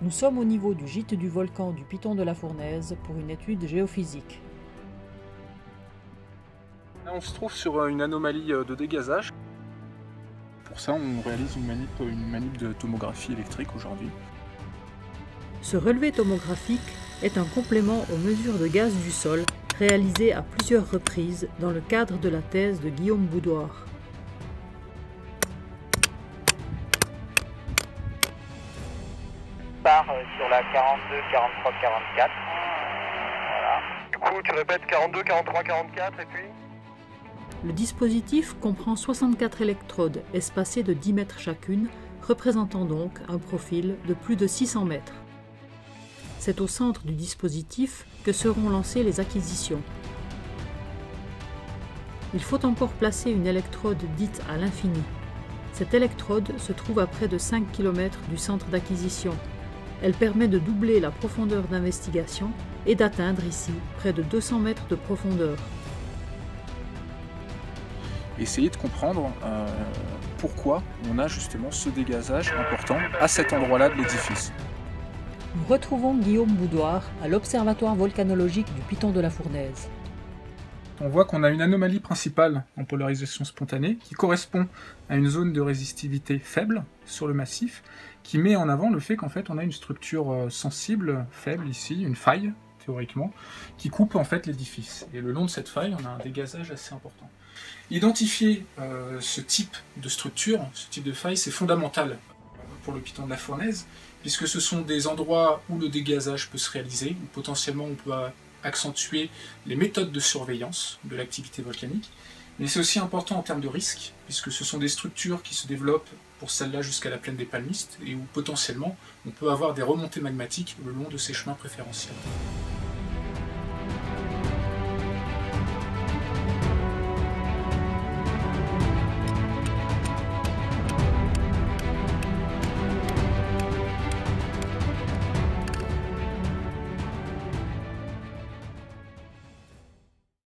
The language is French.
Nous sommes au niveau du gîte du volcan du Piton de la Fournaise pour une étude géophysique. Là, on se trouve sur une anomalie de dégazage. Pour ça, on réalise une manip de tomographie électrique aujourd'hui. Ce relevé tomographique est un complément aux mesures de gaz du sol réalisées à plusieurs reprises dans le cadre de la thèse de Guillaume Boudoir. Sur la 42, 43, 44. Voilà. Du coup, tu répètes 42, 43, 44 et puis Le dispositif comprend 64 électrodes espacées de 10 mètres chacune, représentant donc un profil de plus de 600 mètres. C'est au centre du dispositif que seront lancées les acquisitions. Il faut encore placer une électrode dite à l'infini. Cette électrode se trouve à près de 5 km du centre d'acquisition. Elle permet de doubler la profondeur d'investigation et d'atteindre ici près de 200 mètres de profondeur. Essayer de comprendre pourquoi on a justement ce dégazage important à cet endroit-là de l'édifice. Nous retrouvons Guillaume Boudoir à l'Observatoire volcanologique du Piton de la Fournaise. On voit qu'on a une anomalie principale en polarisation spontanée qui correspond à une zone de résistivité faible sur le massif qui met en avant le fait qu'en fait on a une structure sensible, faible ici, une faille théoriquement, qui coupe en fait l'édifice. Et le long de cette faille, on a un dégazage assez important. Identifier ce type de structure, ce type de faille, c'est fondamental pour le Piton de la Fournaise, puisque ce sont des endroits où le dégazage peut se réaliser, où potentiellement on peut accentuer les méthodes de surveillance de l'activité volcanique, mais c'est aussi important en termes de risque, puisque ce sont des structures qui se développent pour celle-là jusqu'à la plaine des Palmistes, et où potentiellement on peut avoir des remontées magmatiques le long de ces chemins préférentiels.